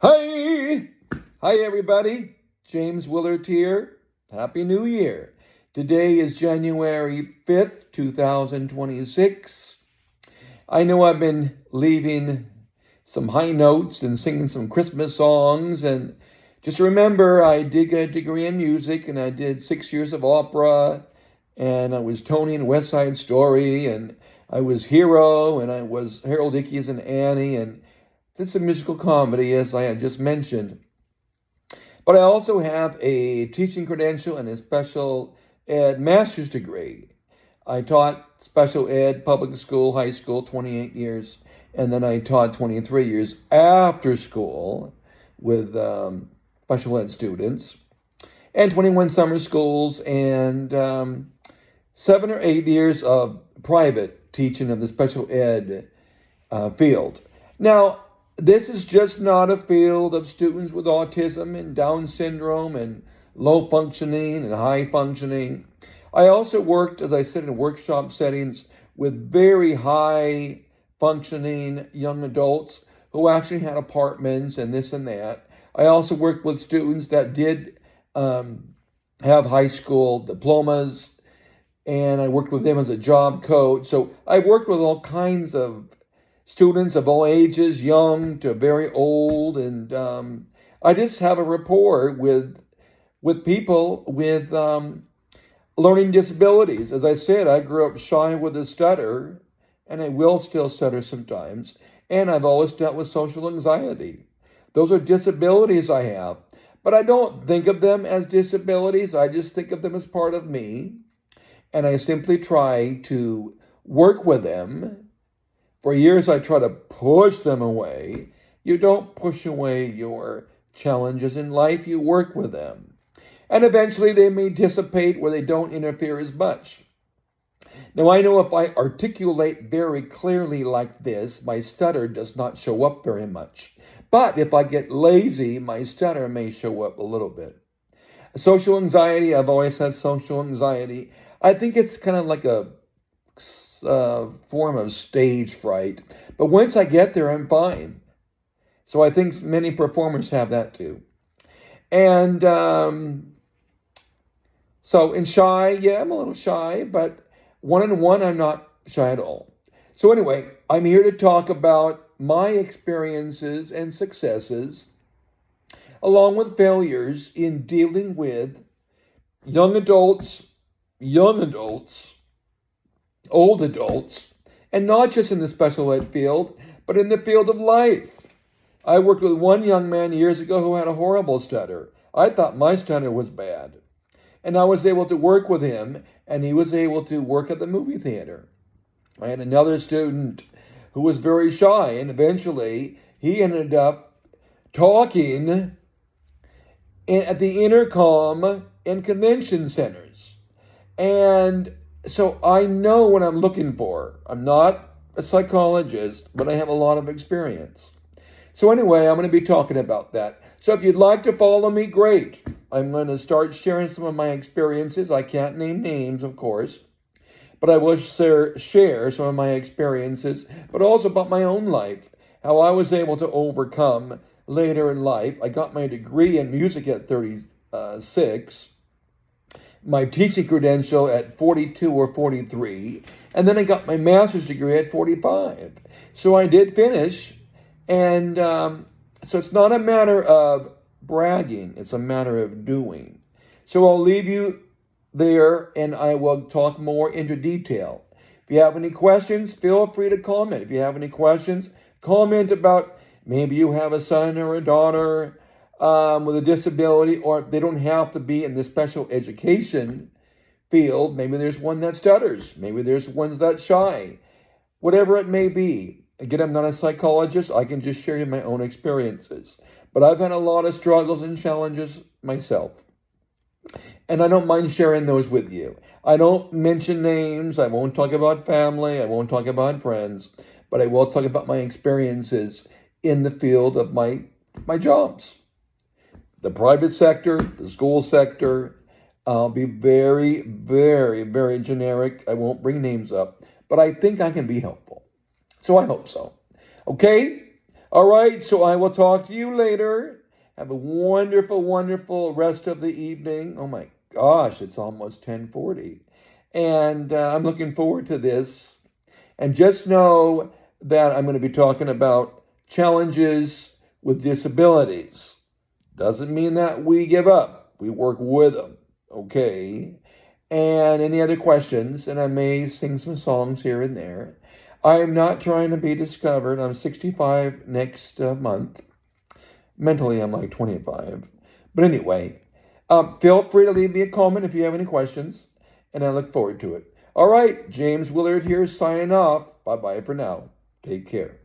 Hi! Hi, everybody. James Willert here. Happy New Year. Today is January 5th, 2026. I know I've been leaving some high notes and singing some Christmas songs. And just remember, I did get a degree in music and I did 6 years of opera. And I was Tony in West Side Story. And I was Hero. And I was Harold Ickes and Annie. And did some musical comedy, as I had just mentioned. But I also have a teaching credential and a special ed master's degree. I taught special ed, public school, high school, 28 years, and then I taught 23 years after school with special ed students, and 21 summer schools, and 7 or 8 years of private teaching of the special ed field. Now, this is just not a field of students with autism and Down syndrome and low functioning and high functioning. I also worked, as I said, in workshop settings with very high functioning young adults who actually had apartments and this and that. I also worked with students that did have high school diplomas, and I worked with them as a job coach. So I've worked with all kinds of students of all ages, young to very old, and I just have a rapport with people with learning disabilities. As I said, I grew up shy with a stutter, and I will still stutter sometimes, and I've always dealt with social anxiety. Those are disabilities I have, but I don't think of them as disabilities. I just think of them as part of me, and I simply try to work with them. For years, I try to push them away. You don't push away your challenges in life, you work with them. And eventually, they may dissipate where they don't interfere as much. Now, I know if I articulate very clearly like this, my stutter does not show up very much. But if I get lazy, my stutter may show up a little bit. Social anxiety, I've always had social anxiety. I think it's kind of like a form of stage fright. But once I get there, I'm fine. So I think many performers have that too. And so in shy, yeah, I'm a little shy, but one-on-one, I'm not shy at all. So anyway, I'm here to talk about my experiences and successes, along with failures in dealing with young adults, young adults, old adults, and not just in the special ed field, but in the field of life. I worked with one young man years ago who had a horrible stutter. I thought my stutter was bad. And I was able to work with him, and he was able to work at the movie theater. I had another student who was very shy, and eventually he ended up talking at the intercom in convention centers. And so I know what I'm looking for. I'm not a psychologist, but I have a lot of experience. So anyway, I'm going to be talking about that. So if you'd like to follow me, great. I'm going to start sharing some of my experiences. I can't name names, of course, but I will share some of my experiences, but also about my own life, how I was able to overcome later in life. I got my degree in music at 36, my teaching credential at 42 or 43, and then I got my master's degree at 45. So I did finish, and so it's not a matter of bragging, it's a matter of doing. So I'll leave you there, and I will talk more into detail. If you have any questions, feel free to comment. If you have any questions, comment about maybe you have a son or a daughter with a disability, or they don't have to be in the special education field. Maybe there's one that stutters. Maybe there's ones that shy. Whatever it may be. Again, I'm not a psychologist. I can just share you my own experiences. But I've had a lot of struggles and challenges myself. And I don't mind sharing those with you. I don't mention names. I won't talk about family. I won't talk about friends. But I will talk about my experiences in the field of my jobs. The private sector, the school sector. I'll be very, very, very generic. I won't bring names up. But I think I can be helpful. So I hope so. Okay? All right, so I will talk to you later. Have a wonderful, wonderful rest of the evening. Oh my gosh, it's almost 10:40. And I'm looking forward to this. And just know that I'm going to be talking about challenges with disabilities. Doesn't mean that we give up. We work with them. Okay. And any other questions, and I may sing some songs here and there. I am not trying to be discovered. I'm 65 next month. Mentally, I'm like 25. But anyway, feel free to leave me a comment if you have any questions, and I look forward to it. All right, James Willard here signing off. Bye bye for now. Take care.